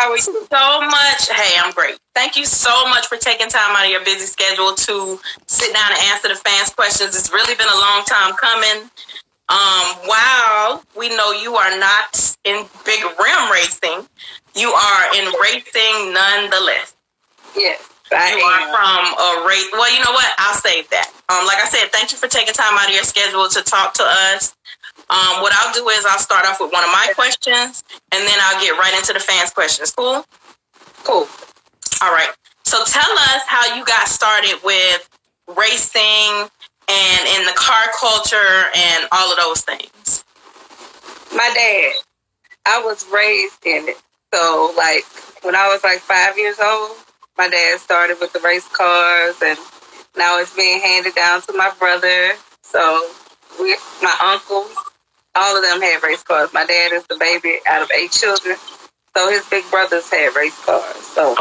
How are you? So much. Hey, I'm great. Thank you so much for taking time out of your busy schedule to sit down and answer the fans' questions. It's really been a long time coming. While we know you are not in big rim racing, you are in racing nonetheless. Yes, you are from a race. Well, you know what? I'll save that. Like I said, thank you for taking time out of your schedule to talk to us. What I'll do is I'll start off with one of my questions, and then I'll get right into the fans' questions. Cool? Cool. All right. So tell us how you got started with racing and in the car culture and all of those things. My dad, I was raised in it. So, like, when I was like 5 years old, my dad started with the race cars, and now it's being handed down to my brother. So, my uncles, all of them had race cars. My dad is the baby out of 8 children, so his big brothers had race cars. So,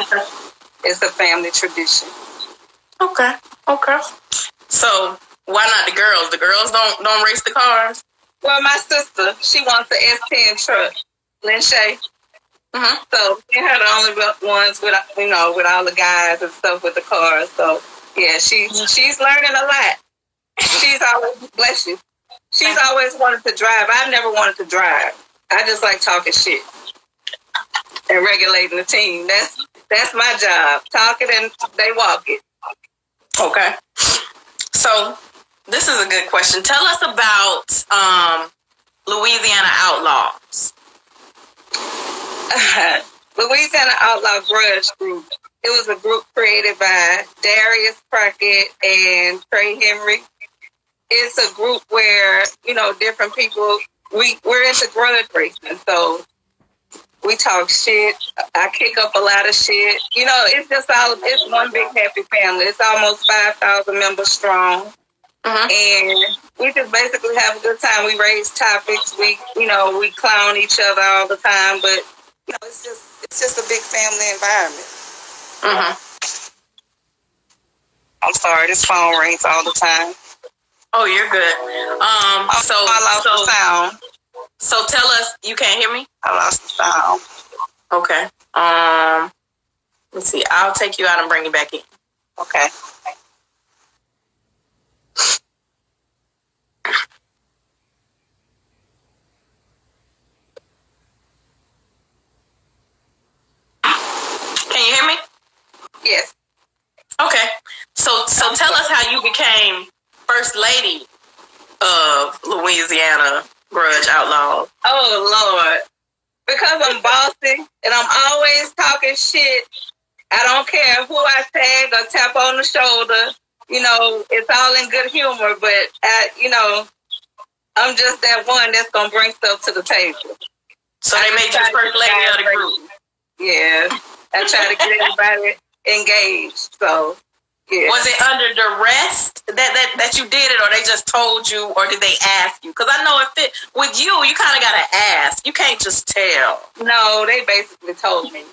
It's a family tradition. Okay. So, why not the girls? The girls don't race the cars? Well, my sister, she wants the S10 truck, Lynn Shay. Mm-hmm. So they are the only ones with all the guys and stuff with the cars. So yeah, she's learning a lot. She's always, bless you. She's always wanted to drive. I never wanted to drive. I just like talking shit and regulating the team. That's my job. Talk it and they walk it. Okay. So this is a good question. Tell us about Louisiana Outlaws. Louisiana Outlaw Grudge Group. It was a group created by Darius Crockett and Trey Henry. It's a group where, different people, we're into grudge racing. So we talk shit. I kick up a lot of shit. It's one big happy family. It's almost 5,000 members strong. And we just basically have a good time. We raise topics. We clown each other all the time, but it's just a big family environment. I'm sorry, this phone rings all the time. Oh, you're good. I lost the sound. So tell us, you can't hear me? I lost the sound. Okay. Let's see. I'll take you out and bring you back in. Okay. Can you hear me? Yes. Okay. So tell us how you became First Lady of Louisiana Grudge Outlaws. Oh, Lord. Because I'm bossy and I'm always talking shit. I don't care who I tag or tap on the shoulder. It's all in good humor, but I'm just that one that's going to bring stuff to the table. So they made you First Lady of the group. Yeah. I try to get everybody engaged. So, yeah. Was it under duress that you did it, or they just told you, or did they ask you? Because I know with you kind of got to ask. You can't just tell. No, they basically told me.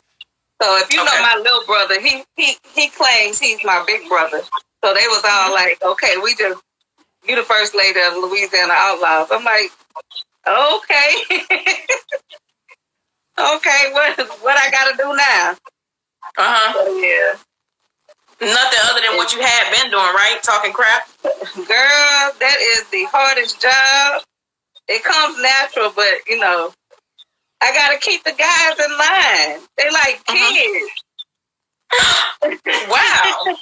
So if you know my little brother, he claims he's my big brother. So they was all like, okay, you the First Lady of Louisiana Outlaws. I'm like, okay. Okay, what I gotta do now? So, yeah. Nothing other than what you had been doing, right? Talking crap? Girl, that is the hardest job. It comes natural, but, I got to keep the guys in line. They like kids. Wow.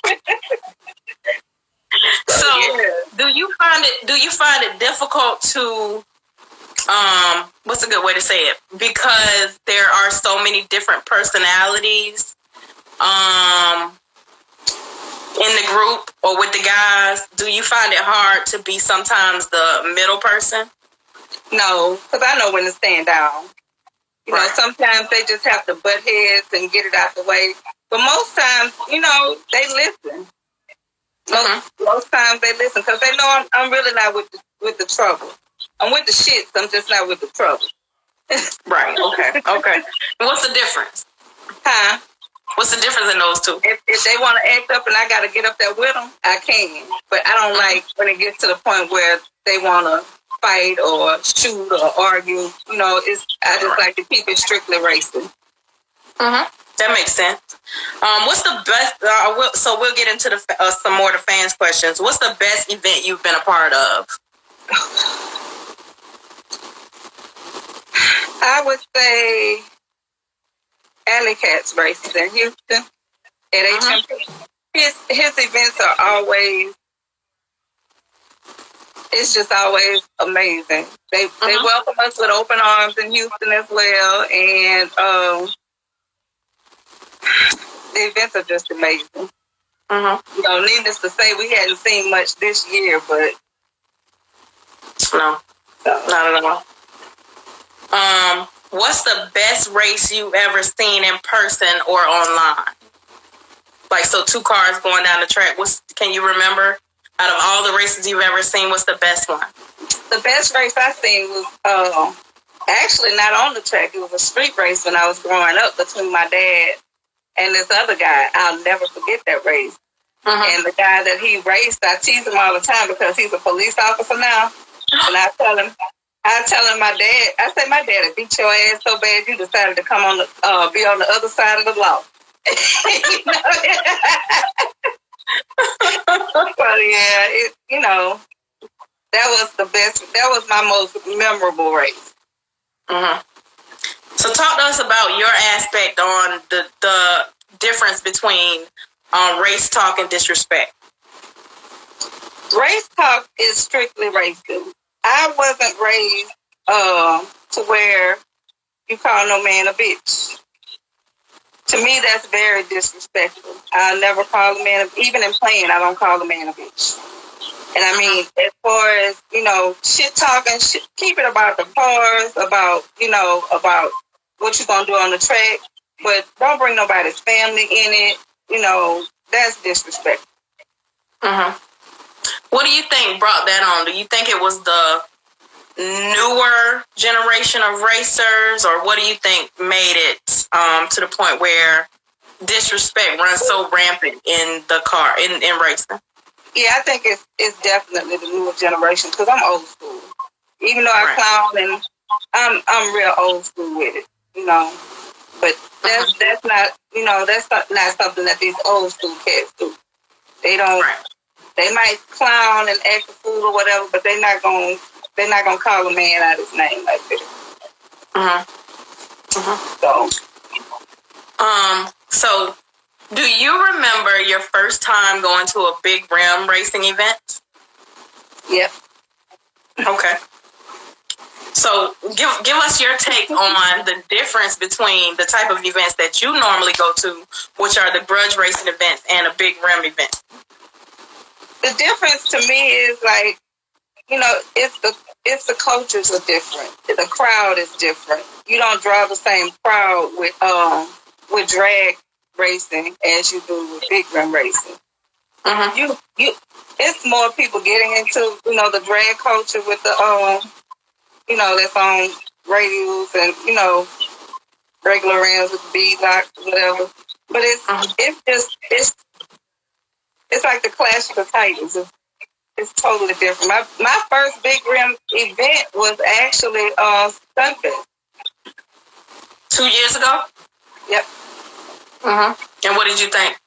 So, do you find it difficult to, what's a good way to say it? Because there are so many different personalities, in the group or with the guys. Do you find it hard to be sometimes the middle person? No, because I know when to stand down. Sometimes they just have to butt heads and get it out the way. But most times, they listen. Most times they listen because they know I'm really not with the trouble. I'm with the shits. I'm just not with the trouble. Right. Okay. What's the difference? Huh? What's the difference in those two? If they want to act up and I got to get up there with them, I can. But I don't like when it gets to the point where they want to fight or shoot or argue. I just like to keep it strictly racing. That makes sense. What's the best? So we'll get into some more of the fans' questions. What's the best event you've been a part of? I would say Alley Cats races in Houston at HMP. His events are always, it's just always amazing. They welcome us with open arms in Houston as well, and the events are just amazing. Needless to say, we hadn't seen much this year, but no, not at all. What's the best race you've ever seen in person or online? Like, so two cars going down the track. Can you remember, out of all the races you've ever seen, what's the best one? The best race I seen was actually not on the track. It was a street race when I was growing up between my dad and this other guy. I'll never forget that race. And the guy that he raced, I tease him all the time because he's a police officer now. And I tell him my dad, I say, my dad beat your ass so bad you decided to come on the, be on the other side of the law. But yeah, that was the best. That was my most memorable race. So talk to us about your aspect on the difference between race talk and disrespect. Race talk is strictly racism. I wasn't raised to where you call no man a bitch. To me, that's very disrespectful. I never call a man, even in playing, I don't call a man a bitch. And I mean, as far as, shit talking, keep it about the cars, about what you're going to do on the track, but don't bring nobody's family in it. That's disrespectful. What do you think brought that on? Do you think it was the newer generation of racers, or what do you think made it to the point where disrespect runs so rampant in the car, in racing? Yeah, I think it's definitely the newer generation because I'm old school. Even though I clown and I'm real old school with it, But that's not not something that these old school cats do. They don't. Right. They might clown and act a fool or whatever, but they're not gonna call a man out his name like that. So, do you remember your first time going to a big rim racing event? Yep. Okay. So, give us your take on the difference between the type of events that you normally go to, which are the grudge racing events, and a big rim event. The difference to me is like, it's the cultures are different. The crowd is different. You don't draw the same crowd with drag racing as you do with big rim racing. It's more people getting into the drag culture with the that's on radios and regular rims with the bead locks, whatever. But it's like the Clash of the Titans. It's totally different. My first big rim event was actually Sunfest. 2 years ago? Yep. And what did you think?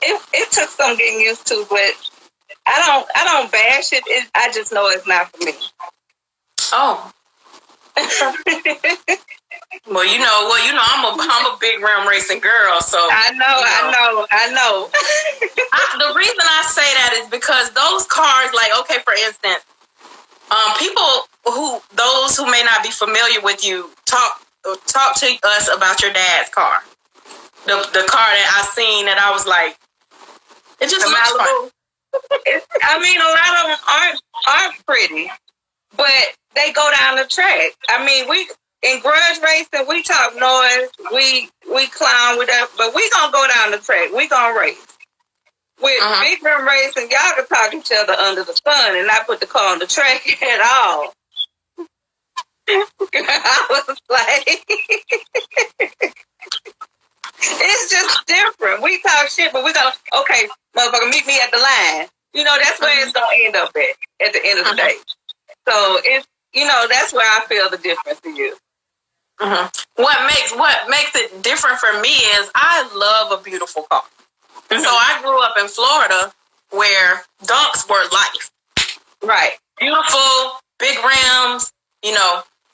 It took some getting used to, but I don't bash it. I just know it's not for me. Oh. Well, I'm a big rim racing girl, so I know. The reason I say that is because those cars, like, okay, for instance, those who may not be familiar with you, talk to us about your dad's car. The car that I seen that I was like, it just looks fun. I mean, a lot of them aren't pretty, but they go down the track. I mean, in grudge racing, we talk noise, we clown with that, but we gonna go down the track. We gonna race. With big rim racing, y'all can talk each other under the sun and not put the car on the track at all. I was like, it's just different. We talk shit, but we go, okay, motherfucker, meet me at the line. That's where it's gonna end up at the end of the day. So it's, that's where I feel the difference to you. Mm-hmm. What makes it different for me is I love a beautiful car. Mm-hmm. So I grew up in Florida where dunks were life. Right. Beautiful, big rims,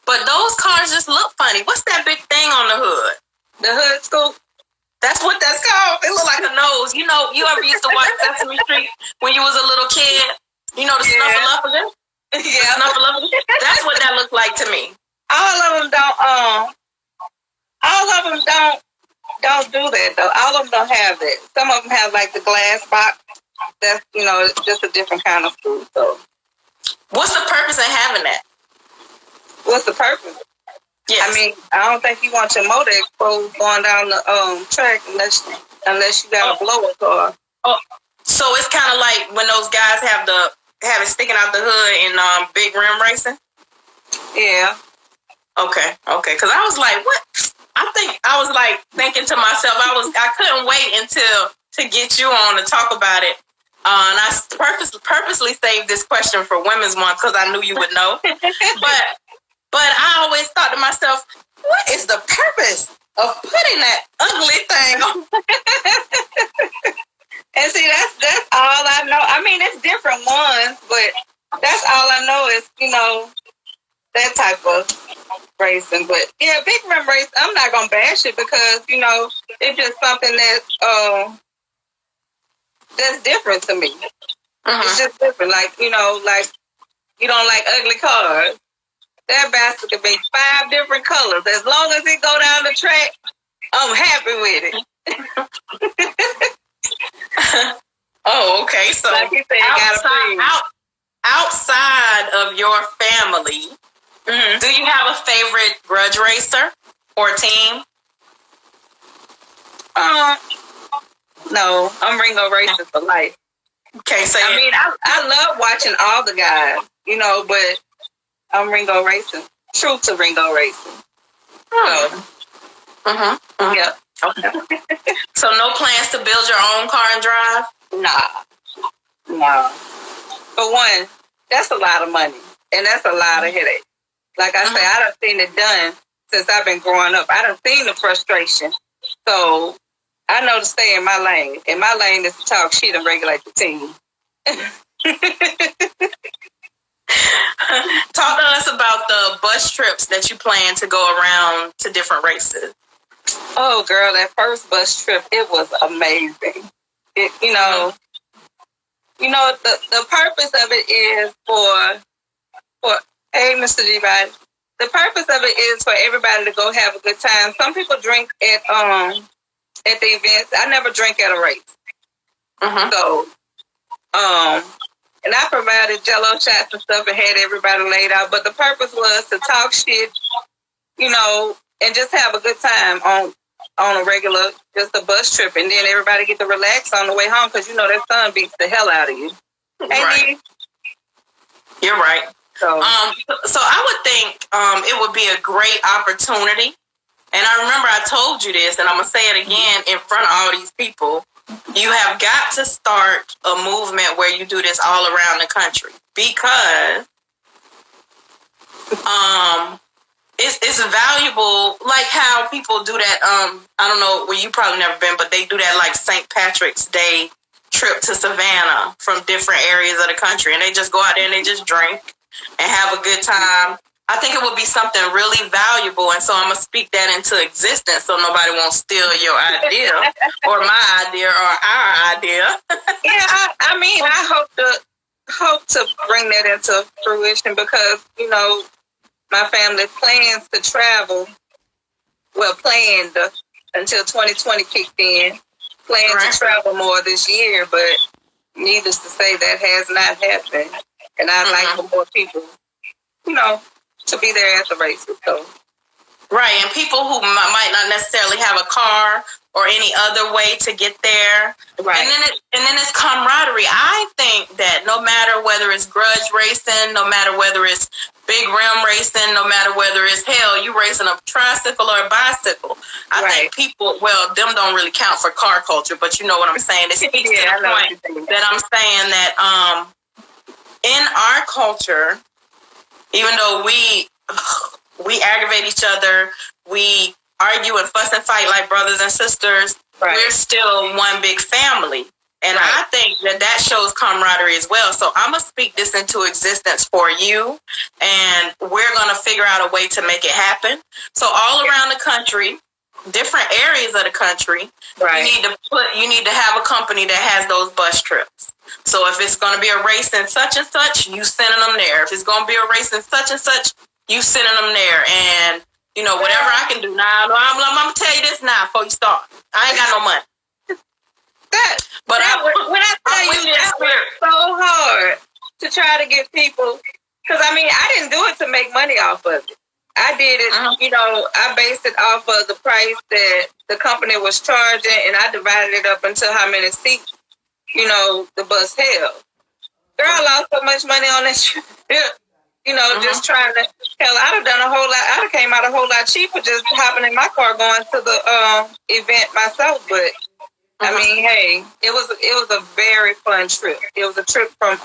but those cars just look funny. What's that big thing on the hood? The hood scoop. That's what that's called. It look like a nose. You ever used to watch Sesame Street when you was a little kid? The Snuffleupagus? Yeah. Snuffleupagus? That's what that looked like to me. All of them don't do that though. All of them don't have that. Some of them have like the glass box. That's just a different kind of food. So, what's the purpose of having that? What's the purpose? Yes. I mean, I don't think you want your motor exposed going down the track unless you got a blower car. Oh, so it's kind of like when those guys have it sticking out the hood in big rim racing. Yeah. Okay. Because I was like, what? I was like thinking to myself, I couldn't wait to get you on to talk about it. And I purposely saved this question for Women's Month because I knew you would know. But I always thought to myself, what is the purpose of putting that ugly thing on? And see, that's all I know. I mean, it's different ones, but that's all I know is, that type of racing. But yeah, big rim race, I'm not going to bash it because, it's just something that's different to me. Uh-huh. It's just different. Like, like you don't like ugly cars. That basket could be 5 different colors. As long as it go down the track, I'm happy with it. Oh, okay. So like you said, outside of your family, mm-hmm. do you have a favorite grudge racer or team? No, I'm Ringo Racing for life. Okay, so I mean, I love watching all the guys, but I'm Ringo Racing. True to Ringo Racing. Oh. Mm-hmm. Yeah. Okay. So no plans to build your own car and drive? Nah. For one, that's a lot of money. And that's a lot of headache. Like I say, I done seen it done since I've been growing up. I done seen the frustration. So I know to stay in my lane. And my lane is to talk shit and regulate the team. Talk to us about the bus trips that you plan to go around to different races. Oh, girl, that first bus trip, it was amazing. The purpose of it is for hey, Mr. Vybes, the purpose of it is for everybody to go have a good time. Some people drink at the events. I never drink at a race. Mm-hmm. So, and I provided Jello shots and stuff and had everybody laid out. But the purpose was to talk shit, and just have a good time on a regular, just a bus trip. And then everybody get to relax on the way home because, that sun beats the hell out of you. Right. You're right. So I would think it would be a great opportunity. And I remember I told you this, and I'm going to say it again in front of all these people. You have got to start a movement where you do this all around the country because it's valuable, like how people do that. I don't know, well, you probably never been, but they do that like St. Patrick's Day trip to Savannah from different areas of the country, and they just go out there and they just drink and have a good time. I think it would be something really valuable, and so I'm going to speak that into existence so nobody won't steal your idea or my idea or our idea. Yeah, I mean, I hope to bring that into fruition because, my family plans to travel, planned until 2020 kicked in, to travel more this year, but needless to say, that has not happened. And I'd like for more people, to be there at the races. So. Right, and people who might not necessarily have a car or any other way to get there. Right. And then it's camaraderie. I think that no matter whether it's grudge racing, no matter whether it's big rim racing, no matter whether it's you racing a tricycle or a bicycle. I think people, them don't really count for car culture, but you know what I'm saying. It speaks to the point that I'm saying that in our culture, even though we we aggravate each other. We argue and fuss and fight like brothers and sisters. Right. We're still one big family. And I think that shows camaraderie as well. So I'm going to speak this into existence for you. And we're going to figure out a way to make it happen. So all around the country, different areas of the country, you need to have a company that has those bus trips. So if it's going to be a race in such and such, you sending them there. If it's going to be a race in such and such, you sending them there. And, you know, whatever I can do. Now, I'm going to tell you this now before you start. I ain't got no money. When I tell you, that was so hard to try to get people, because I mean, I didn't do it to make money off of it. I did it, you know, I based it off of the price that the company was charging, and I divided it up into how many seats, you know, the bus held. Girl, I lost so much money on that trip. You know, just trying to, hell, I'd have done a whole lot, I'd have came out a whole lot cheaper just hopping in my car going to the event myself, but I mean, hey, it was a very fun trip. It was a trip from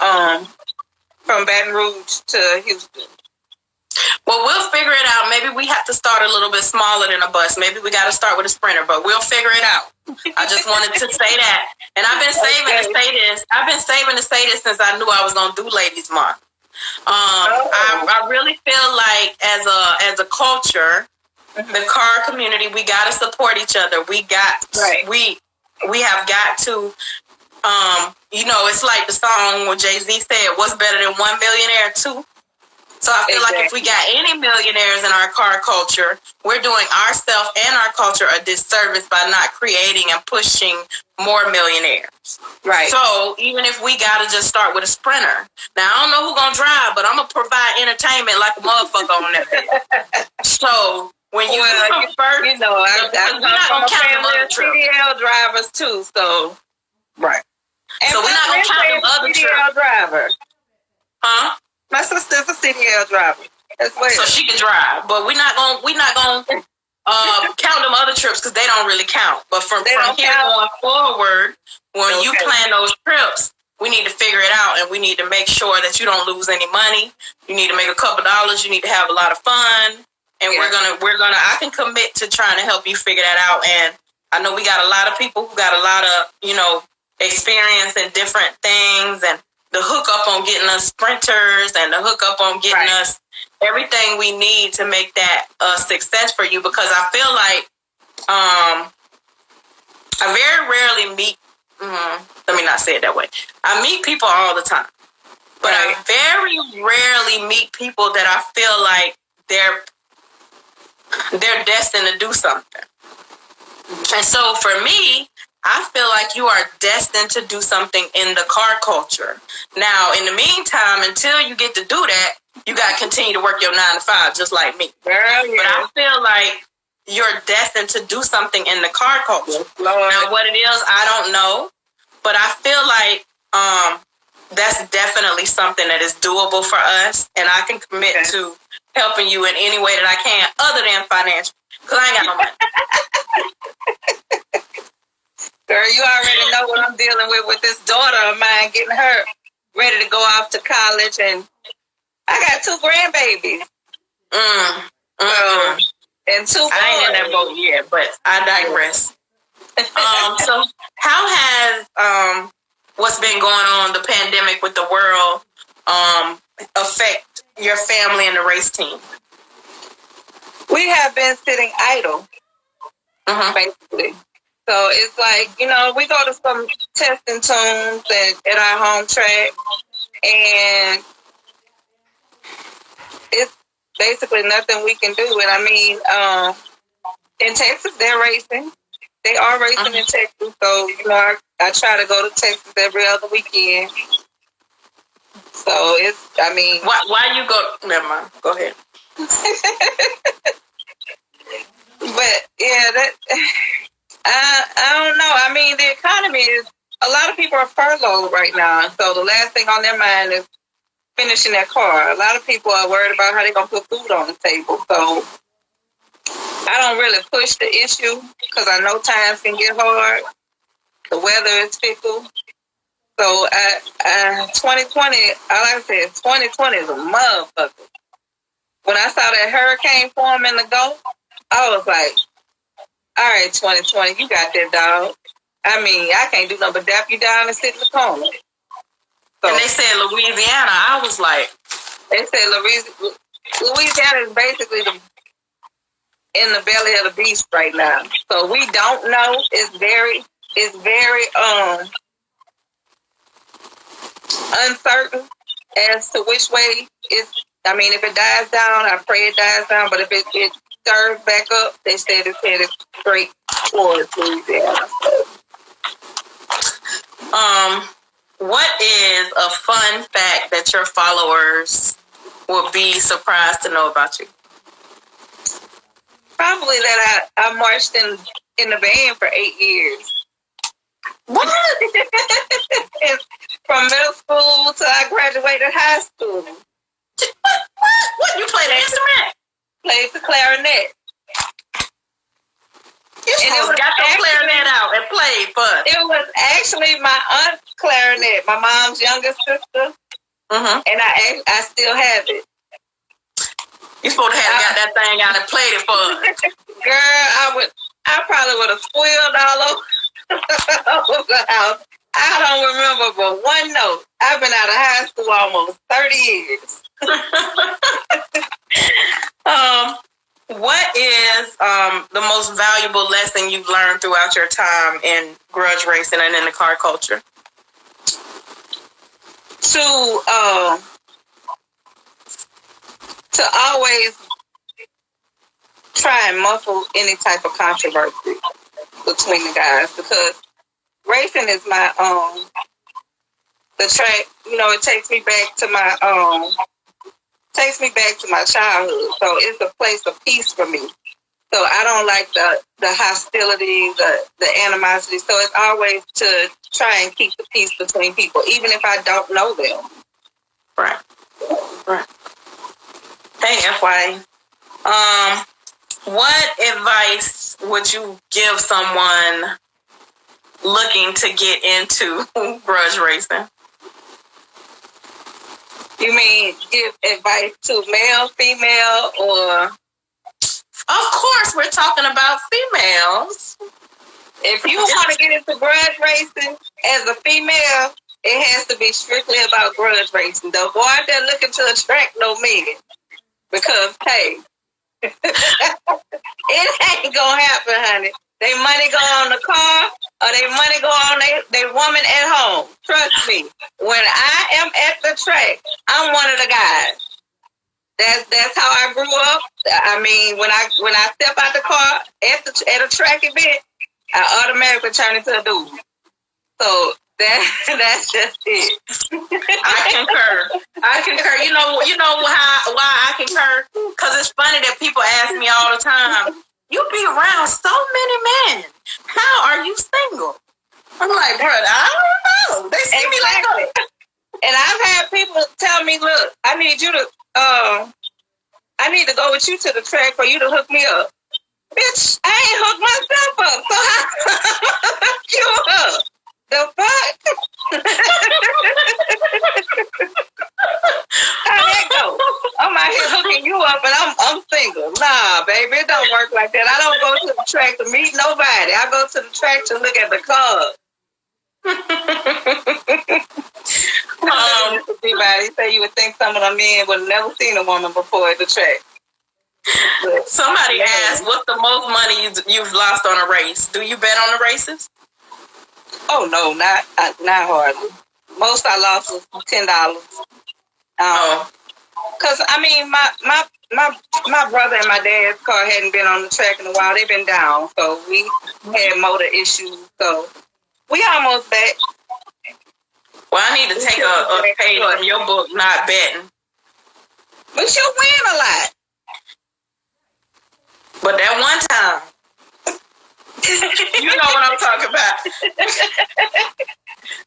Baton Rouge to Houston. Well, we'll figure it out. Maybe we have to start a little bit smaller than a bus. Maybe we got to start with a Sprinter, but we'll figure it out. I just wanted to say that. And I've been saving to say this. I've been saving to say this since I knew I was going to do Ladies Month. I really feel like as a culture, the car community, we got to support each other. We have got to, you know, it's like the song where Jay-Z said, what's better than one millionaire, too? So I feel like if we got any millionaires in our car culture, we're doing ourselves and our culture a disservice by not creating and pushing more millionaires. Right. So even if we got to just start with a Sprinter. Now, I don't know who's going to drive, but I'm going to provide entertainment like a motherfucker on that. So when you come first, you know, I'm not going to count them CDL drivers too, so. Right. And so we're not going to count them other CDL drivers. Huh? My sister's a CDL driver as well. So she can drive, but we're not going count them other trips because they don't really count. But from here going forward, when you plan those trips, we need to figure it out, and we need to make sure that you don't lose any money. You need to make a couple dollars. You need to have a lot of fun. And we're gonna. I can commit to trying to help you figure that out. And I know we got a lot of people who got a lot of, you know, experience in different things, and the hookup on getting us Sprinters, and the hookup on getting us everything we need to make that a success for you. Because I feel like I very rarely meet. Let me not say it that way. I meet people all the time, but I very rarely meet people that I feel like they're destined to do something. And so for me, I feel like you are destined to do something in the car culture. Now, in the meantime, until you get to do that, you got to continue to work your 9 to 5, just like me. But I feel like you're destined to do something in the car culture. Now, what it is, I don't know. But I feel like that's definitely something that is doable for us. And I can commit to helping you in any way that I can, other than financial, because I ain't got no money. Girl, you already know what I'm dealing with this daughter of mine, getting her ready to go off to college, and I got 2 grandbabies. And 2 boys. I ain't in that boat yet, but I digress. So how has what's been going on, the pandemic with the world, affect your family and the race team? We have been sitting idle, basically. So it's like, you know, we go to some testing tunes at our home track, and it's basically nothing we can do. And I mean, in Texas, they're racing. They are racing in Texas. So, you know, I try to go to Texas every other weekend. So it's, I mean. Why you go? Never mind. Go ahead. But yeah, I don't know. I mean, the economy is, a lot of people are furloughed right now. So the last thing on their mind is finishing their car. A lot of people are worried about how they're going to put food on the table. So I don't really push the issue because I know times can get hard. The weather is fickle. So 2020, all I said, 2020 is a motherfucker. when I saw that hurricane form in the Gulf, I was like, all right, 2020, you got that, dog. I mean, I can't do nothing but dap you down and sit in the corner. So, and they said Louisiana. I was like, they said Louisiana is basically in the belly of the beast right now. So we don't know. It's very uncertain as to which way it's. I mean, if it dies down, I pray it dies down. But if it stirs back up, they said it's headed straight towards Louisiana. What is a fun fact that your followers will be surprised to know about you? Probably that I marched in the band for 8 years. What? From middle school till I graduated high school. What? You played an instrument? Played the clarinet. You got your clarinet out and played, but it was actually my aunt's clarinet, my mom's youngest sister, and I still have it. You supposed to have got that thing out and played it for us. Girl, I probably would have squealed all over the house. I don't remember but one note. I've been out of high school almost 30 years. What is the most valuable lesson you've learned throughout your time in grudge racing and in the car culture? To always try and muffle any type of controversy between the guys, because racing is my the track. You know, it takes me back to my childhood. So it's a place of peace for me. So I don't like the hostility, the animosity. So it's always to try and keep the peace between people, even if I don't know them. Right. Hey, FY. What advice would you give someone looking to get into grudge racing? You mean give advice to male, female, or? Of course, we're talking about females. If you want to get into grudge racing as a female, it has to be strictly about grudge racing. The boy out there looking to attract no men. Because, hey, it ain't gonna happen, honey. They money go on the car, or they money go on they woman at home. Trust me. When I am at the track, I'm one of the guys. That's how I grew up. I mean, when I step out the car at a track event, I automatically turn into a dude. So that's just it. I concur. You know why I concur? Because it's funny that people ask me all the time, you be around so many men. How are you single? I'm like, brother, I don't know. They see me like that. And I've had people tell me, look, I need you to I need to go with you to the track for you to hook me up. Bitch, I ain't hooked myself up. So how hook you up? The fuck? How that go? I'm out here hooking you up and I'm single. Nah, baby, it don't work like that. I don't go to the track to meet nobody. I go to the track to look at the cars. Everybody say you would think some of the men would have never seen a woman before at the track. But somebody asked, what's the most money you've lost on a race? Do you bet on the races? Oh no, not hardly. Most I lost was $10. Cause I mean my brother and my dad's car hadn't been on the track in a while. They've been down, so we had motor issues. So we almost back. Well, I need to take a page from your book, not betting. But you win a lot. But that one time, you know what I'm talking about.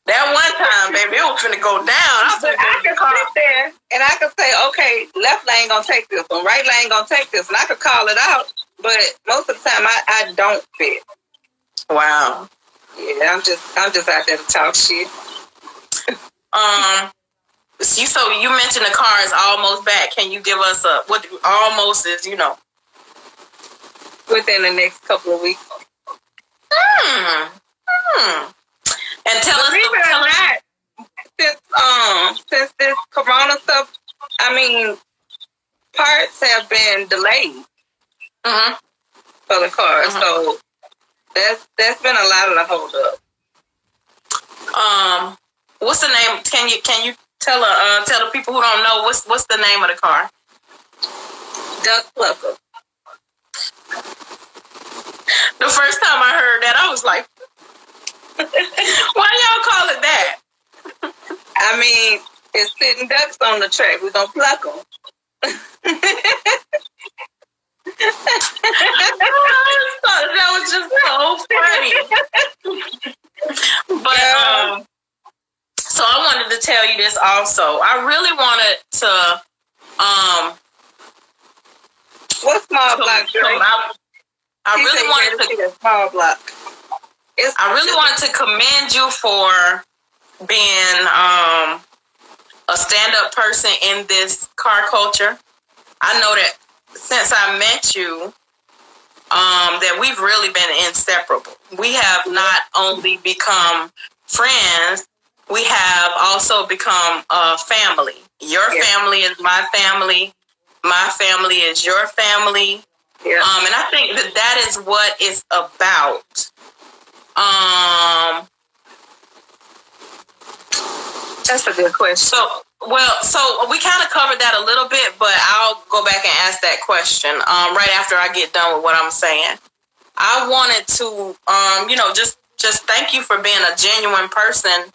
That one time, baby, it was finna go down. I can sit there and I can say, okay, left lane gonna take this one, right lane gonna take this, and I could call it out. But most of the time, I don't fit. Wow. Yeah, I'm just out there to talk shit. So you mentioned the car is almost back. Can you give us what almost is? Within the next couple of weeks. And tell us. Since this Corona stuff, I mean, parts have been delayed for the car, so that's been a lot of the hold up. What's the name? Can you tell the people who don't know what's the name of the car? Duck Plucker. The first time I heard that, I was like, why y'all call it that? I mean, it's sitting ducks on the track. We're going to pluck them. That was just so funny. But, so I wanted to tell you this also. I really wanted to, what small block? I really wanted to small block. I really wanted to commend you for being a stand-up person in this car culture. I know that since I met you, that we've really been inseparable. We have not only become friends, we have also become a family. Your family is my family. My family is your family. Yeah. And I think that is what it's about. That's a good question. So we kind of covered that a little bit, but I'll go back and ask that question right after I get done with what I'm saying. I wanted to, just thank you for being a genuine person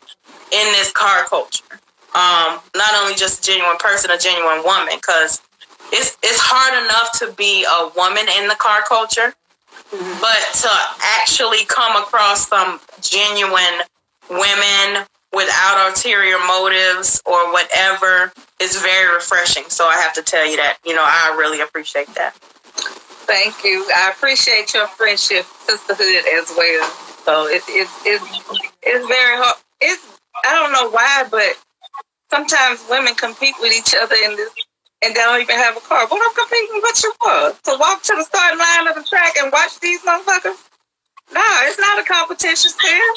in this car culture. Not only just a genuine person, a genuine woman, because it's hard enough to be a woman in the car culture, but to actually come across some genuine women without ulterior motives or whatever is very refreshing. So I have to tell you that, I really appreciate that. Thank you. I appreciate your friendship, sisterhood as well. So it's very hard. I don't know why, but sometimes women compete with each other in this, and they don't even have a car. What I'm competing with you for? To walk to the starting line of the track and watch these motherfuckers? No, it's not a competition still.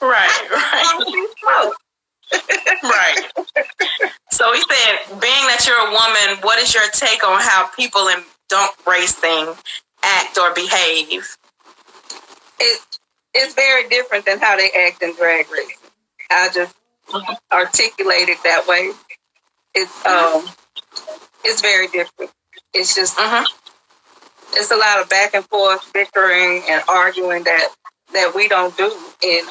Right. Right. So he said, being that you're a woman, what is your take on how people in don't racing act or behave? It's very different than how they act in drag racing. I just articulate it that way. It's very different. It's just it's a lot of back and forth bickering and arguing that we don't do. And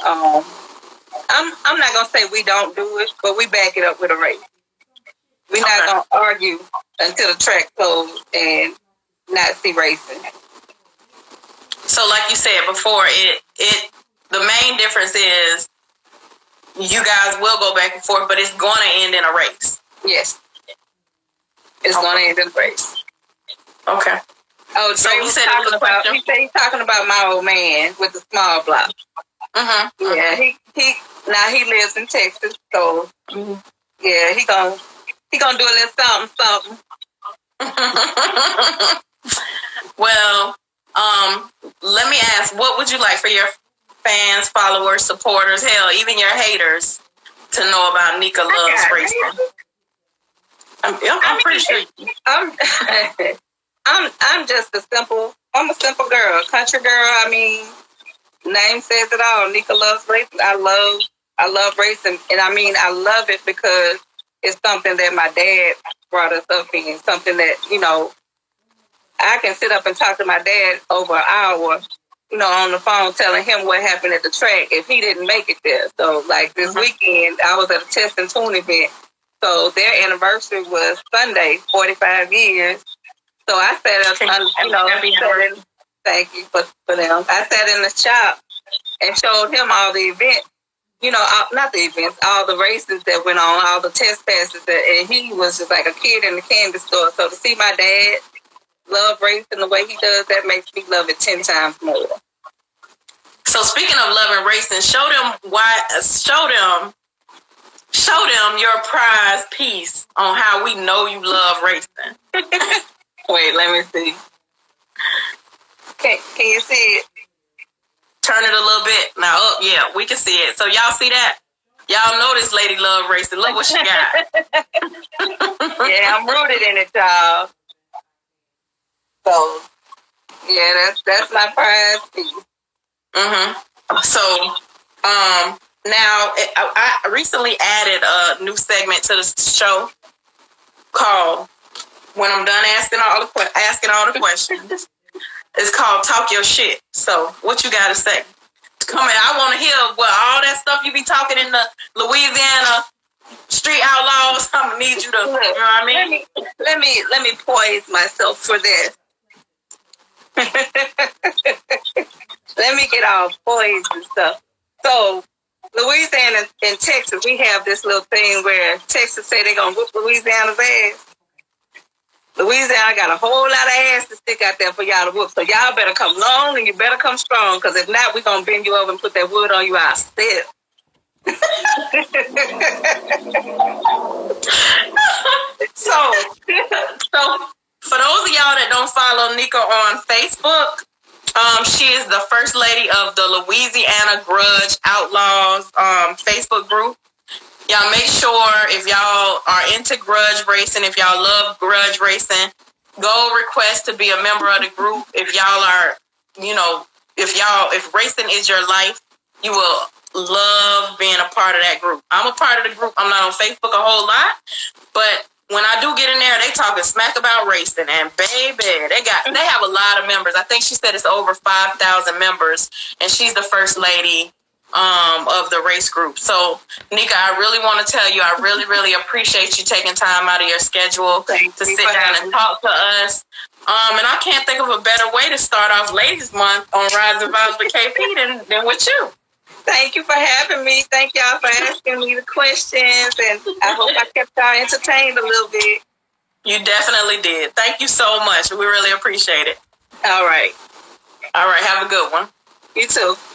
I'm not gonna say we don't do it, but we back it up with a race. We're not gonna argue until the track closed and not see racing. So, like you said before, the main difference is you guys will go back and forth, but it's going to end in a race. Yes, it's going to end in a race. Okay. Oh, so he said he's talking about my old man with the small block. Yeah, he lives in Texas, so yeah, he gonna do a little something. Well, let me ask, what would you like for your fans, followers, supporters, hell, even your haters to know about Nika Loves Racing? I'm pretty sure. I'm just I'm a simple girl, country girl. I mean, name says it all. Nika Loves Racing. I love racing, and I mean, I love it because it's something that my dad brought us up in. Something that I can sit up and talk to my dad over an hour, on the phone, telling him what happened at the track if he didn't make it there. So, like this weekend, I was at a test and tune event. So their anniversary was Sunday, 45 years. So I sat up, thank you for them. I sat in the shop and showed him all the events, not the events, all the races that went on, all the test passes. And he was just like a kid in the candy store. So to see my dad love racing the way he does, that makes me love it 10 times more. So speaking of loving racing, show them show them your prize piece on how we know you love racing. Wait, let me see. Can you see it? Turn it a little bit. Now up, yeah, we can see it. So y'all see that? Y'all know this lady love racing. Look what she got. Yeah, I'm rooted in it, y'all. So, yeah, that's my prize piece. So, now I recently added a new segment to the show called "When I'm Done Asking all the questions." It's called "Talk Your Shit." So, what you got to say? Come in. I want to hear what all that stuff you be talking in the Louisiana street outlaws. I'm gonna need you to. You know what I mean? Let me poise myself for this. Let me get all poised and stuff. So, Louisiana and Texas, we have this little thing where Texas say they're gonna whoop Louisiana's ass. Louisiana got a whole lot of ass to stick out there for y'all to whoop. So y'all better come long and you better come strong, because if not, we're going to bend you over and put that wood on you ourselves. So for those of y'all that don't follow Nika on Facebook, she is the first lady of the Louisiana Grudge Outlaws Facebook group. Y'all make sure, if y'all are into grudge racing, if y'all love grudge racing, go request to be a member of the group. If y'all are, if racing is your life, you will love being a part of that group. I'm a part of the group. I'm not on Facebook a whole lot, but when I do get in there, they talking smack about racing, and baby, they have a lot of members. I think she said it's over 5,000 members, and she's the first lady of the race group. So, Nika, I really want to tell you, I really, really appreciate you taking time out of your schedule to sit down and talk to us. And I can't think of a better way to start off Ladies Month on Rydes and Vybes with KP than with you. Thank you for having me. Thank y'all for asking me the questions, and I hope I kept y'all entertained a little bit. You definitely did. Thank you so much. We really appreciate it. All right. Have a good one. You too.